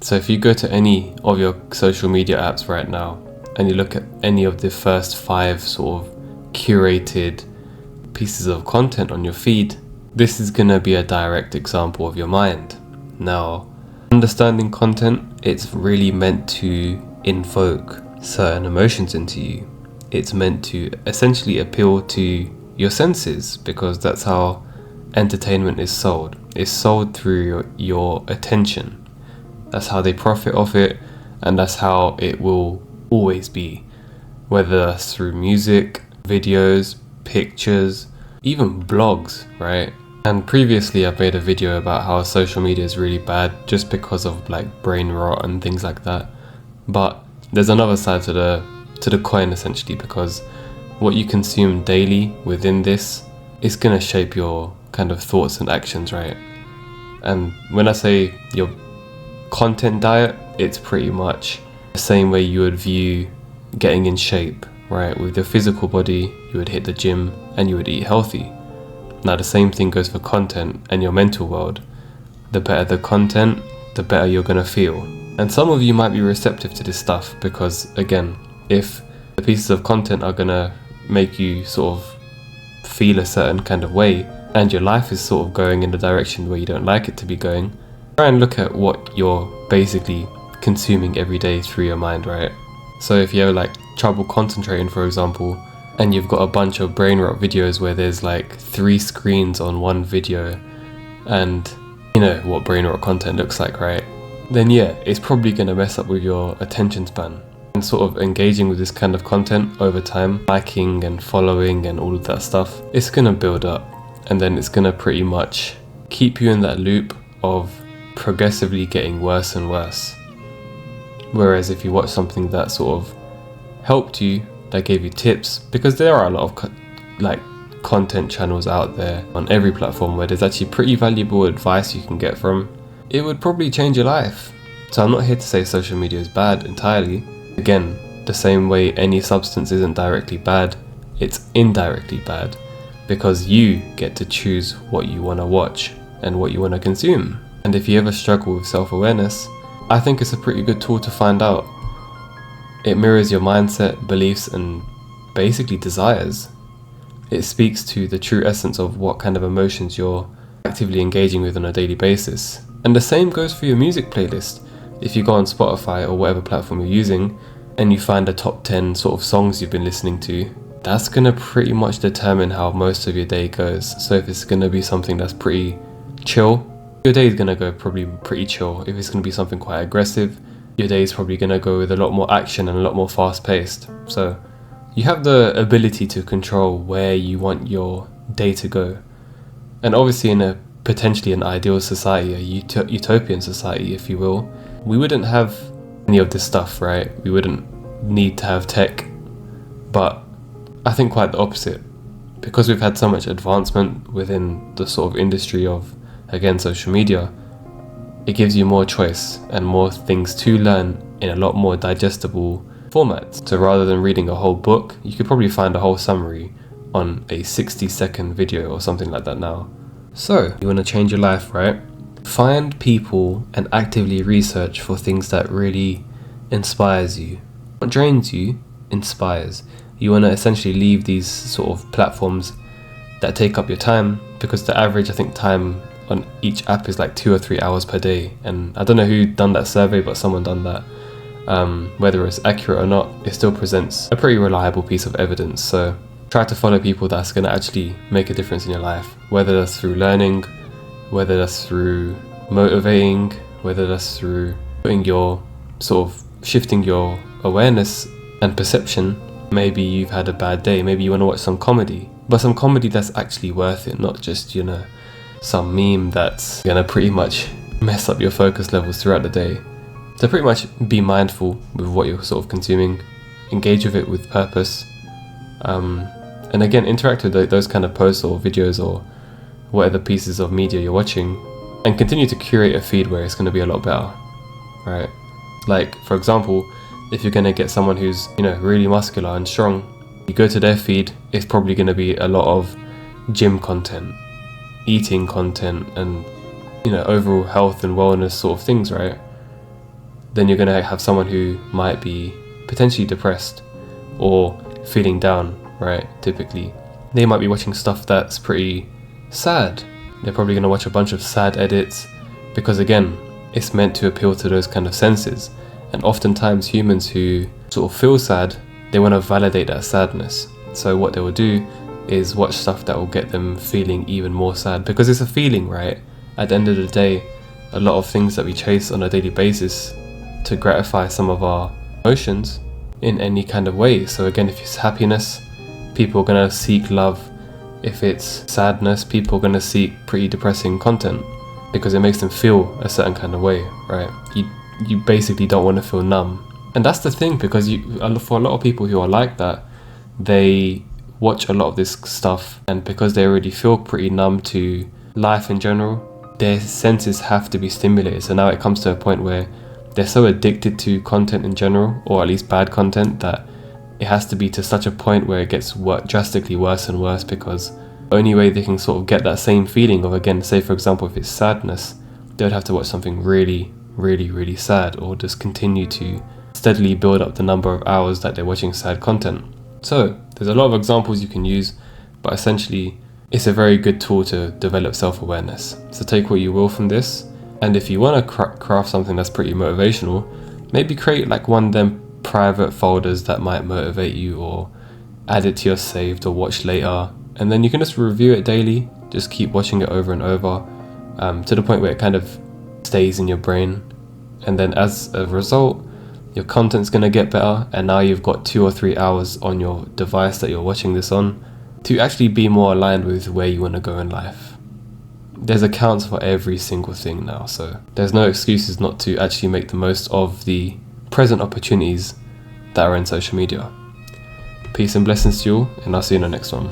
So if you go to any of your social media apps right now and you look at any of the first 5 sort of curated pieces of content on your feed, this is going to be a direct example of your mind. Now, understanding content, it's really meant to invoke certain emotions into you. It's meant to essentially appeal to your senses, because that's how entertainment is sold. It's sold through your attention. That's how they profit off it, and that's how it will always be. Whether that's through music, videos, pictures, even blogs, right? And previously I've made a video about how social media is really bad just because of like brain rot and things like that. But there's another side to the coin essentially, because what you consume daily within this is gonna shape your kind of thoughts and actions, right? And when I say your content diet, it's pretty much the same way you would view getting in shape, right? With your physical body, you would hit the gym and you would eat healthy. Now the same thing goes for content and your mental world. The better the content, the better you're gonna feel. And some of you might be receptive to this stuff because, again, if the pieces of content are gonna make you sort of feel a certain kind of way and your life is sort of going in the direction where you don't like it to be going, try and look at what you're basically consuming every day through your mind, right? So if you have like trouble concentrating, for example, and you've got a bunch of brain rot videos where there's like 3 screens on one video, and you know what brain rot content looks like, right? Then yeah, it's probably going to mess up with your attention span. And sort of engaging with this kind of content over time, liking and following and all of that stuff, it's going to build up, and then it's going to pretty much keep you in that loop of progressively getting worse and worse. Whereas if you watch something that sort of helped you, that gave you tips, because there are a lot of content channels out there on every platform where there's actually pretty valuable advice you can get from, it would probably change your life. So I'm not here to say social media is bad entirely. Again, the same way any substance isn't directly bad, it's indirectly bad, because you get to choose what you want to watch and what you want to consume. And if you ever struggle with self-awareness, I think it's a pretty good tool to find out. It mirrors your mindset, beliefs, and basically desires. It speaks to the true essence of what kind of emotions you're actively engaging with on a daily basis. And the same goes for your music playlist. If you go on Spotify or whatever platform you're using and you find the top 10 sort of songs you've been listening to, that's going to pretty much determine how most of your day goes. So if it's going to be something that's pretty chill, your day is going to go probably pretty chill. If it's going to be something quite aggressive, your day is probably going to go with a lot more action and a lot more fast paced. So you have the ability to control where you want your day to go. And obviously in a potentially an ideal society, a utopian society if you will, we wouldn't have any of this stuff, right? We wouldn't need to have tech. But I think quite the opposite. Because we've had so much advancement within the sort of industry of, again, social media, it gives you more choice and more things to learn in a lot more digestible formats. So rather than reading a whole book, you could probably find a whole summary on a 60-second video or something like that now. So, you want to change your life, right? Find people and actively research for things that really inspires you. What drains you, inspires. You want to essentially leave these sort of platforms that take up your time, because the average, I think, time on each app is like 2 or 3 hours per day. And I don't know who done that survey, but someone done that. Whether it's accurate or not, it still presents a pretty reliable piece of evidence. So try to follow people that's going to actually make a difference in your life, whether that's through learning, whether that's through motivating, whether that's through putting your sort of shifting your awareness and perception. Maybe you've had a bad day, maybe you want to watch some comedy, but some comedy that's actually worth it, not just, you know, some meme that's gonna pretty much mess up your focus levels throughout the day. So pretty much be mindful with what you're sort of consuming, engage with it with purpose, and again, interact with those kind of posts or videos or whatever pieces of media you're watching, and continue to curate a feed where it's going to be a lot better, right? Like, for example, if you're going to get someone who's, you know, really muscular and strong, you go to their feed, it's probably going to be a lot of gym content, eating content, and, you know, overall health and wellness sort of things, right? then you're going to have someone who might be potentially depressed or feeling down, right? Typically, they might be watching stuff that's pretty sad. They're probably going to watch a bunch of sad edits because, again, it's meant to appeal to those kind of senses. And oftentimes humans who sort of feel sad, they want to validate that sadness. So what they will do is watch stuff that will get them feeling even more sad, because it's a feeling, right? At the end of the day, a lot of things that we chase on a daily basis to gratify some of our emotions in any kind of way. So again, if it's happiness, people are going to seek love. If it's sadness, people are going to seek pretty depressing content because it makes them feel a certain kind of way, right? You basically don't want to feel numb. And that's the thing, because for a lot of people who are like that, they watch a lot of this stuff, and because they already feel pretty numb to life in general, their senses have to be stimulated. So now it comes to a point where they're so addicted to content in general, or at least bad content, that it has to be to such a point where it gets drastically worse and worse, because the only way they can sort of get that same feeling of, again, say for example, if it's sadness, they would have to watch something really, really, really sad, or just continue to steadily build up the number of hours that they're watching sad content. So there's a lot of examples you can use, but essentially it's a very good tool to develop self-awareness. So take what you will from this, and if you want to craft something that's pretty motivational, maybe create like one of them private folders that might motivate you, or add it to your saved or watch later, and then you can just review it daily. Just keep watching it over and over to the point where it kind of stays in your brain, and then as a result, your content's going to get better, and now you've got 2 or 3 hours on your device that you're watching this on to actually be more aligned with where you want to go in life. There's accounts for every single thing now, so there's no excuses not to actually make the most of the present opportunities that are in social media. Peace and blessings to you all, and I'll see you in the next one.